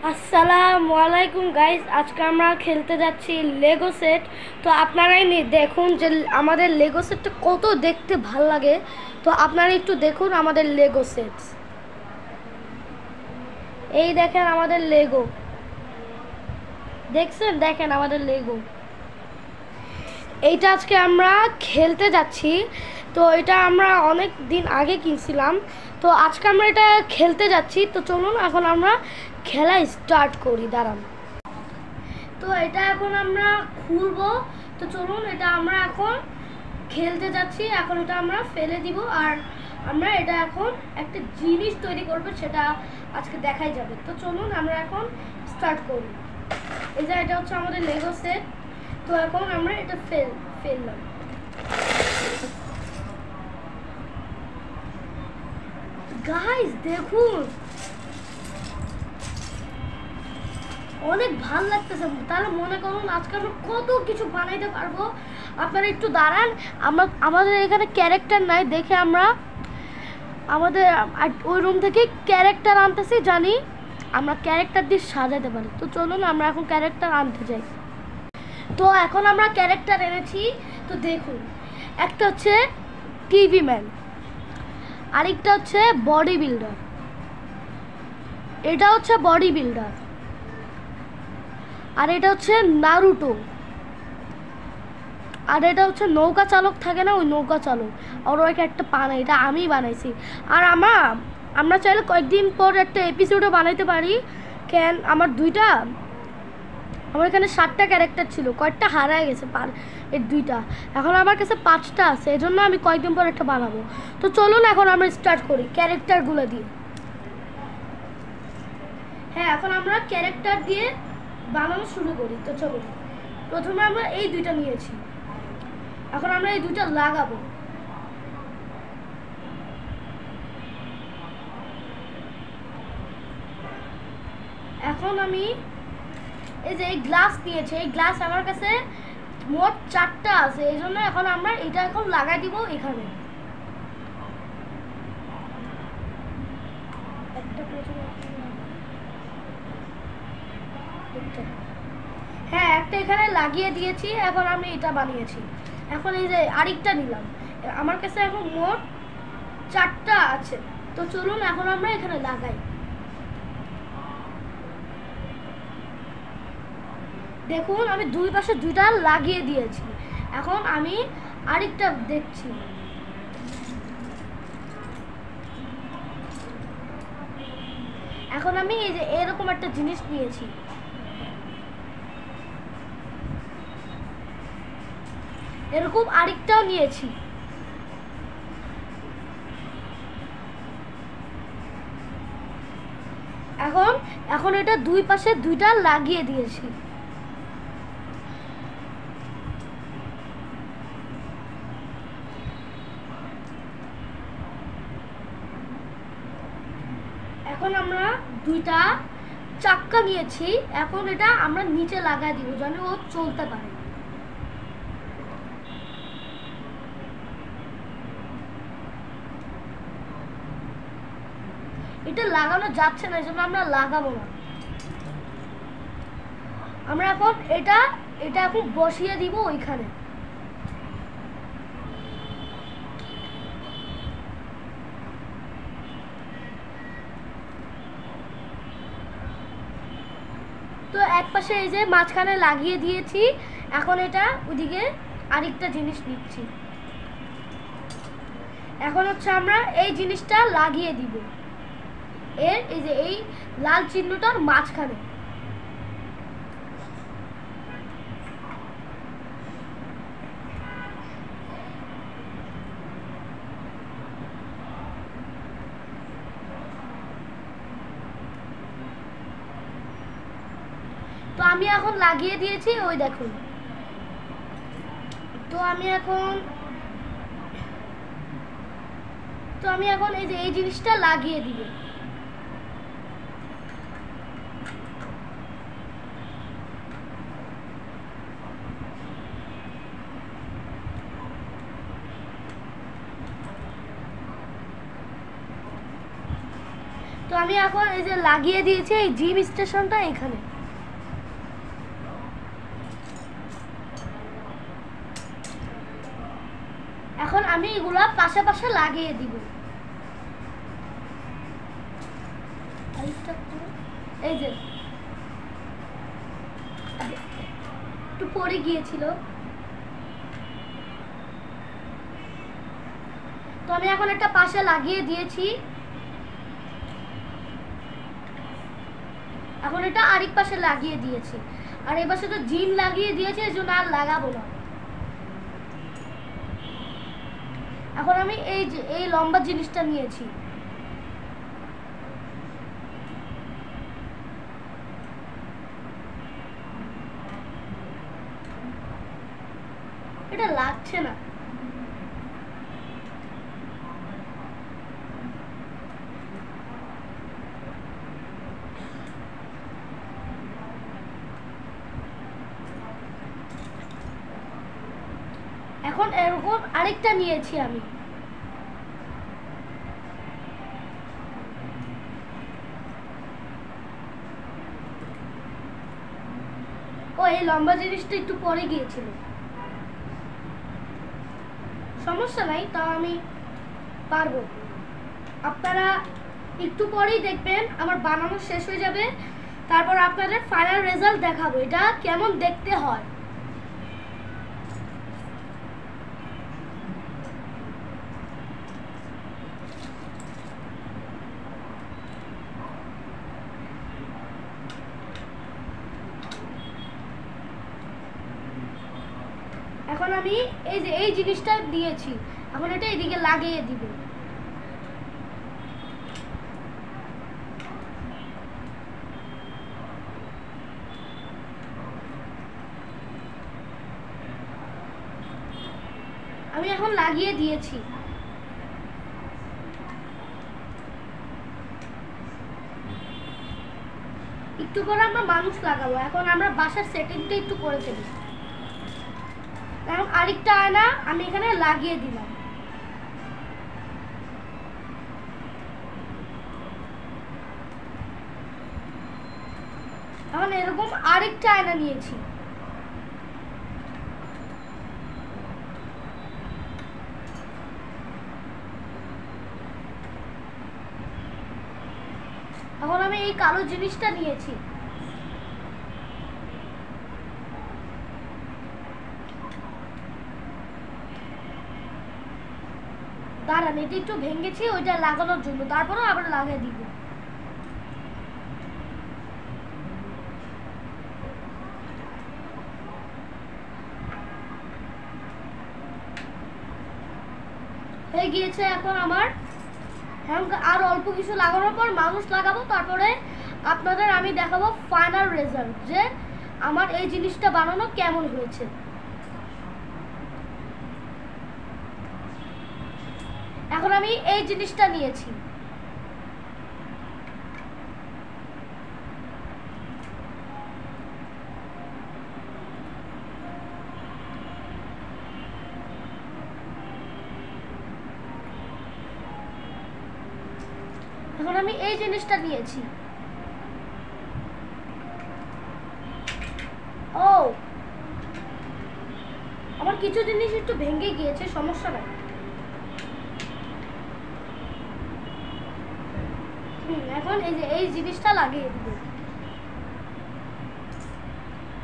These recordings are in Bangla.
আসসালামু আলাইকুম গাইস, আজকে আমরা খেলতে যাচ্ছি লেগো সেট। তো আপনারাই দেখুন যে আমাদের লেগো সেটটা কত দেখতে ভাল লাগে। তো আপনারা একটু দেখুন আমাদের লেগো সেট। এই দেখেন আমাদের লেগো, দেখছেন? দেখেন আমাদের লেগো। এইটা আজকে আমরা খেলতে যাচ্ছি। তো এটা আমরা অনেক দিন আগে কিনছিলাম, তো আজকে আমরা এটা খেলতে যাচ্ছি। তো চলুন এখন আমরা খেলা স্টার্ট করি, দাঁড়ান। তো এটা এখন আমরা খুলবো। তো চলুন, এটা আমরা এখন খেলতে যাচ্ছি। এখন এটা আমরা ফেলে দিব, আর আমরা এটা এখন একটা জিনিস তৈরি করব, সেটা আজকে দেখাই যাবে। তো চলুন আমরা এখন স্টার্ট করি। এই যে এটা হচ্ছে আমাদের লেগো সেট। তো এখন আমরা এটা ফেললাম। গাইস দেখুন, অনেক ভাল লাগতেছে। তাহলে মনে করুন আজকে আমরা কত কিছু বানাইতে পারবো। আপনারা একটু দাঁড়ান, আমাদের এখানে ক্যারেক্টার নাই দেখে আমরা আমাদের ওই রুম থেকে ক্যারেক্টার আনতেছি, জানি আমরা ক্যারেক্টার দিয়ে সাজাতে পারি। তো চলুন আমরা এখন ক্যারেক্টার আনতে যাই। তো এখন আমরা ক্যারেক্টার এনেছি। তো দেখুন, একটা হচ্ছে টিভি ম্যান, আরেকটা হচ্ছে বডি বিল্ডার, এটা হচ্ছে বডি বিল্ডার, আর এটা হচ্ছে নারুটো, আর এটা হচ্ছে নৌকা চালক থাকে না, ওই নৌকা চালক। আর ওইটা একটা পানা, এটা আমি বানাইছি। আর আমরা চাইলে কয়েকদিন পর একটা এপিসোডও বানাইতে পারি। কেন আমার এখানে 7টা ক্যারেক্টার ছিল, কয়েকটা হারায় গেছে, এর 2টা, এখন আমার কাছে 5টা আছে। এজন্য আমি কয়েকদিন পর একটা বানাবো। তো চলুন এখন আমরা স্টার্ট করি ক্যারেক্টারগুলো দিয়ে। হ্যাঁ, এখন আমরা ক্যারেক্টার দিয়ে বানানো শুরু করি। তো চলুন, প্রথমে আমরা এই 2টা নিয়েছি, এখন আমরা এই 2টা লাগাবো। এখন আমি এই যে এই গ্লাস নিয়েছি, এই গ্লাস আমার কাছে মোট 4টা আছে, এই জন্য এখন আমরা এটা এখন লাগাই দিব এখানে। হ্যাঁ, একটা এখানে লাগিয়ে দিয়েছি। এখন আমি এটা বানিয়েছি। এখন এই যে আরেকটা নিলাম, আমার কাছে এখন মোট 4টা আছে। তো চলুন এখন আমরা এখানে লাগাই। দেখুন, আমি 2 পাশে 2টা লাগিয়ে দিয়েছি। এখন আমি আরেকটা দেখছি। এখন আমি এই যে এরকম একটা জিনিস নিয়েছি, এরকম আরেকটাও নিয়েছি। এখন এটা 2 পাশে 2টা লাগিয়ে দিয়েছি। এখন আমরা 2টা চাক্কা নিয়েছি, এখন এটা আমরা নিচে লাগাই দিব যেন ও চলতে পারে। এটা লাগানো যাচ্ছে না, এই জন্য আমরা লাগাবো না। আমরা এখন এটা এখন বসিয়ে দিব ওইখানে। তো এক পাশে এই যে মাঝখানে লাগিয়ে দিয়েছি। এখন এটা ওদিকে আরেকটা জিনিস নিচ্ছি। এখন হচ্ছে আমরা এই জিনিসটা লাগিয়ে দিব এই যে এই লাল চিহ্নটার মাঝখানে। তো আমি এখন লাগিয়ে দিয়েছি, ওই দেখুন। তো আমি এখন এই যে এই জিনিসটা লাগিয়ে দিব। তো আমি এখন এই যে লাগিয়ে দিয়েছি এই জিম স্টেশনটা এখানে। এখন আমি এগুলা পাশে পাশে লাগিয়ে দিব। এই যে একটু পড়ে গিয়েছিল, তো আমি এখন একটা পাশে লাগিয়ে দিয়েছি। এখন এটা আরেক পাশে লাগিয়ে দিয়েছি, আর এই পাশে তো জিম লাগিয়ে দিয়েছি, এই জন্য আর লাগাবো না। এখন আমি এই লম্বা জিনিসটা নিয়েছি, এটা লাগছে না। এখন এরকম আরেকটা নিয়েছি আমি। ও এই লম্বা জিনিসটা একটু পরে গিয়েছিল, সমস্যা নাই, তাও আমি পারবো। আপনারা একটু পরেই দেখবেন আমার বানানো শেষ হয়ে যাবে, তারপর আপনাদের ফাইনাল রেজাল্ট দেখাবো এটা কেমন দেখতে হয়। এখন আমি এই জিনিসটা দিয়েছি, এখন এটা এদিকে লাগিয়ে দিব। আমি এখন লাগিয়ে দিয়েছি। একটু পরে আমরা মানুষ লাগাবো। এখন আমরা বাসার সেটিংটা একটু করে ফেলি। এখন আরেকটা আয়না আমি এখানে লাগিয়ে দিলাম। এখন এরকম আরেকটা আয়না নিয়েছি। এখন আমি এই কালো জিনিসটা নিয়েছি। দাঁড়ান, এটা একটু ভেঙেছি ওইটা লাগানোর জন্য, তারপরেও আবার লাগিয়ে দিব। হয়ে গিয়েছে এখন আমার। আর অল্প কিছু লাগানোর পর মানুষ লাগাবো, তারপরে আপনাদের আমি দেখাবো ফাইনাল রেজাল্ট যে আমার এই জিনিসটা বানানো কেমন হয়েছে। এখন আমি এই জিনিসটা নিয়েছি। এখন আমি এই জিনিসটা নিয়েছি। ও আমার কিছু জিনিস একটু ভেঙে গিয়েছে, সমস্যা নাই। এখন এই জিনিসটা লাগিয়ে দিব।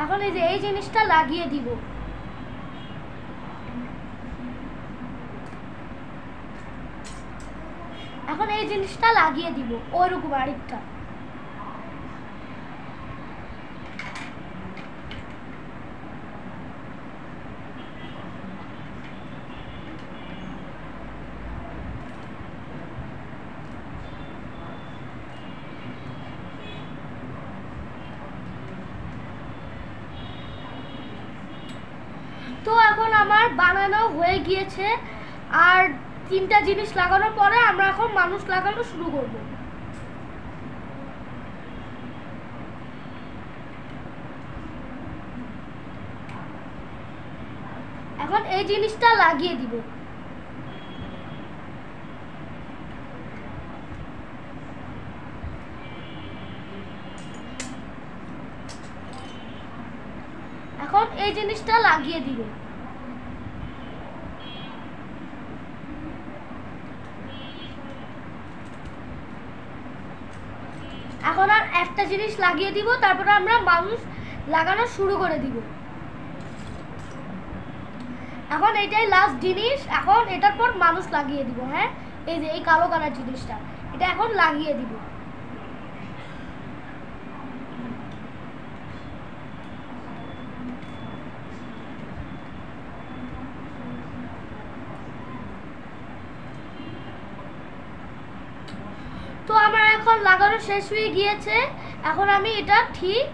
এখন এই জিনিসটা লাগিয়ে দিব। এখন এই জিনিসটা লাগিয়ে দিব ওইরকম আরেকটা। তো এখন আমার বানানো হয়ে গিয়েছে, আর তিনটা জিনিস লাগানোর পরে আমরা এখন মানুষ লাগানো শুরু করব। এখন এই জিনিসটা লাগিয়ে দিব। এই জিনিসটা লাগিয়ে দিবে। এখন আর একটা জিনিস লাগিয়ে দিব, তারপরে আমরা মানুষ লাগানো শুরু করে দিব। এখন এটাই লাস্ট জিনিস, এখন এটার পর মানুষ লাগিয়ে দিব। হ্যাঁ, এই যে এই কালো কালার জিনিসটা, এটা এখন লাগিয়ে দিব। তো আমার এখন লাগানো শেষ হয়ে গিয়েছে। এখন আমি এটা ঠিক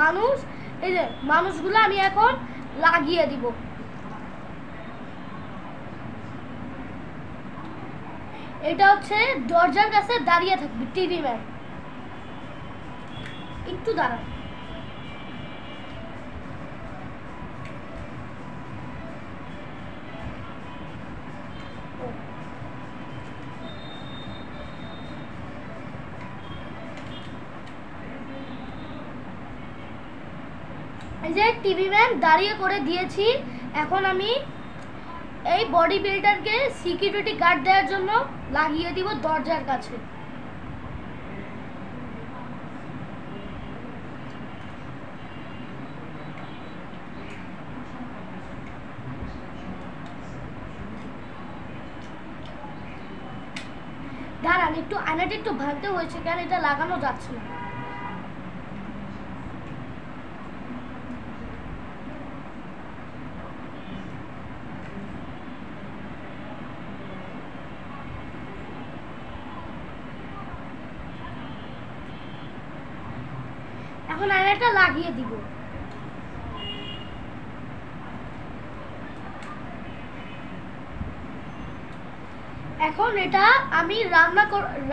মানুষ, এই যে মানুষগুলো আমি এখন লাগিয়ে দিব। এটা হচ্ছে দরজার কাছে দাঁড়িয়ে থাকবে টিভি ম্যান। একটু দাঁড়ান। এই যে টিভি ম্যান দাঁড়িয়ে করে দিয়েছি। এখন আমি এই বডি বিল্ডারকে সিকিউরিটি গার্ড দেওয়ার জন্য লাগিয়ে দিব দরজার কাছে। দাঁড়ান, একটু আয়নাটা একটু ভাঙতে হয়েছে, কেন এটা লাগানো যাচ্ছে না। এখন আয়নাটা লাগিয়ে দিব। এখন এটা আমি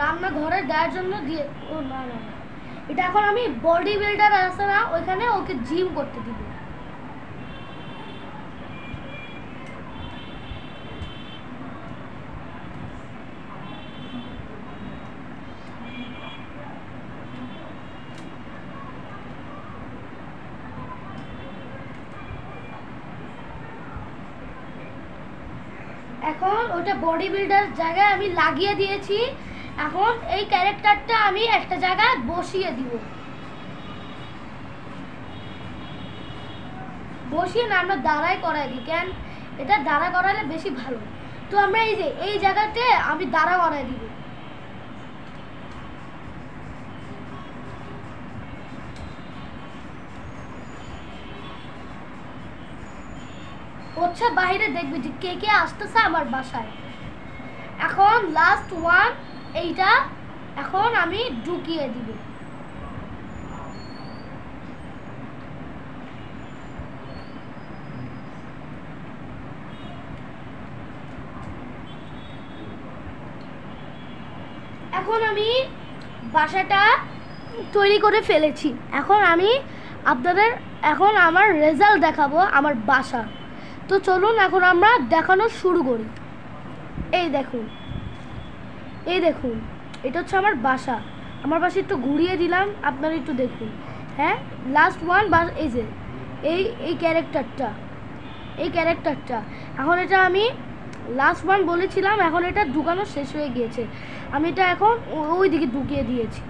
রান্নাঘরে দেওয়ার জন্য দিয়ে, ও না না না, এটা এখন আমি বডি বিল্ডার আছে না, ওইখানে ওকে জিম করতে দিব। এখন ওটা বডি বিল্ডার জায়গায় আমি লাগিয়ে দিয়েছি। এখন এই ক্যারেক্টারটা আমি একটা জায়গায় বসিয়ে দিব। বসিয়ে না, আমরা দাঁড়ায় করাই দিই, কেন এটা দাঁড়া করালে বেশি ভালো। তো আমরা এই যে এই জায়গাতে আমি দাঁড়া করাই দিব। হচ্ছে বাইরে দেখবি যে কে কে আসতেছে আমার বাসায়। এখন লাস্ট ওয়ান, এইটা এখন আমি ঢুকিয়ে দিব। এখন আমি বাসাটা তৈরি করে ফেলেছি। এখন আমি আপনাদের এখন আমার রেজাল্ট দেখাবো আমার বাসা। তো চলুন এখন আমরা দেখানো শুরু করি। এই দেখুন, এই দেখুন, এটা হচ্ছে আমার বাসা। আমার বাসা একটু ঘুরিয়ে দিলাম, আপনারা একটু দেখুন। হ্যাঁ, লাস্ট ওয়ান বা এই যে এই ক্যারেক্টারটা, এই ক্যারেক্টারটা এখন এটা আমি লাস্ট ওয়ান বলেছিলাম, এখন এটা ঢুকানো শেষ হয়ে গিয়েছে। আমি এটা এখন ওই দিকে ঢুকিয়ে দিয়েছি।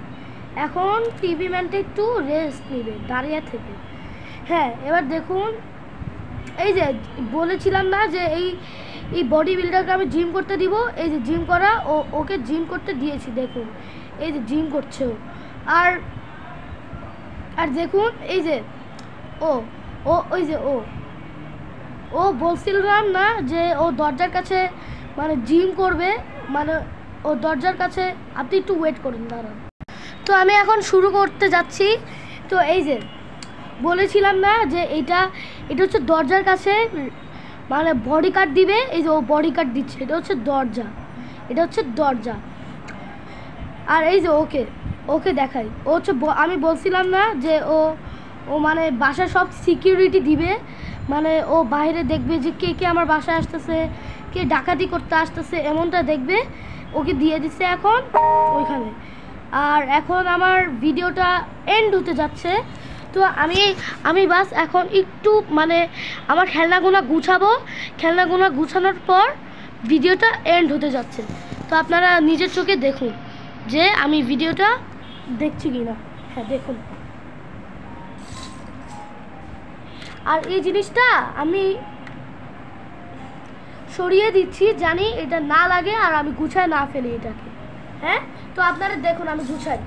এখন টিভি ম্যানটা একটু রেস্ট নেবে দাঁড়িয়ে থেকে। হ্যাঁ, এবার দেখুন, এই যে বলেছিলাম না যে এই বডি বিল্ডারকে আমি জিম করতে দিব। এই যে জিম করা, ওকে জিম করতে দিয়েছি। দেখুন এই যে জিম করছে ও। আর দেখুন এই যে ওই যে ও বলছিলাম না যে ও দরজার কাছে মানে জিম করবে, মানে ও দরজার কাছে। আপনি একটু ওয়েট করুন, দাঁড়ান। তো আমি এখন শুরু করতে যাচ্ছি। তো এই যে বলেছিলাম না যে এটা হচ্ছে দরজার কাছে মানে বডি কাট দিবে। এই যে ও বডি কাট দিচ্ছে, এটা হচ্ছে দরজা, এটা হচ্ছে দরজা। আর এই যে ওকে দেখাই, ও হচ্ছে আমি বলছিলাম না যে ও মানে বাসা সব সিকিউরিটি দিবে, মানে ও বাইরে দেখবে যে কে কে আমার বাসায় আসতেছে, কে ডাকাতি করতে আসতেছে, এমনটা দেখবে। ওকে দিয়ে দিচ্ছে এখন ওইখানে। আর এখন আমার ভিডিওটা এন্ড হতে যাচ্ছে। তো আমি বাস এখন একটু মানে আমার খেলনাগুলো গুছাবো, খেলনাগুলো গুছানোর পর ভিডিওটা এন্ড হতে যাচ্ছে। তো আপনারা নিজের চোখে দেখুন যে আমি ভিডিওটা দেখছি কি না। হ্যাঁ দেখুন। আর এই জিনিসটা আমি সরিয়ে দিচ্ছি, জানি এটা না লাগে আর আমি গুছায় না ফেলি এটাকে। হ্যাঁ, তো আপনারা দেখুন আমি গুছাই।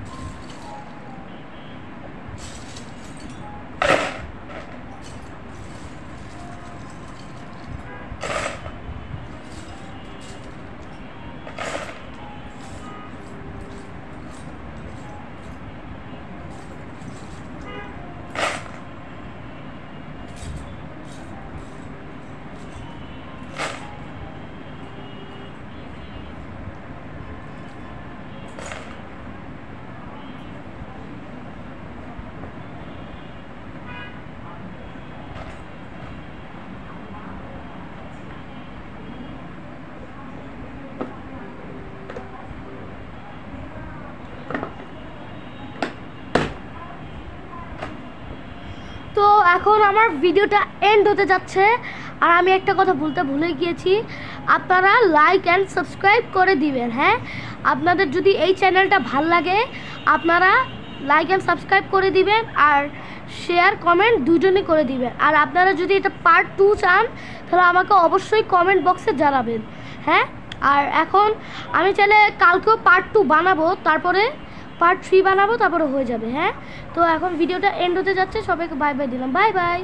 তো এখন আমার ভিডিওটা এন্ড হতে যাচ্ছে, আর আমি একটা কথা বলতে ভুলে গিয়েছি, আপনারা লাইক অ্যান্ড সাবস্ক্রাইব করে দিবেন। হ্যাঁ, আপনাদের যদি এই চ্যানেলটা ভাল লাগে আপনারা লাইক অ্যান্ড সাবস্ক্রাইব করে দিবেন, আর শেয়ার কমেন্ট দুজনই করে দিবেন। আর আপনারা যদি এটা পার্ট 2 চান তাহলে আমাকে অবশ্যই কমেন্ট বক্সে জানাবেন। হ্যাঁ, আর এখন আমি চাইলে কালকেও পার্ট 2 বানাবো, তারপরে পার্ট 3 বানাবো, তারপরে হয়ে যাবে। হ্যাঁ, তো এখন ভিডিওটা এন্ড হতে যাচ্ছে, সবাইকে বাই বাই দিলাম, বাই বাই।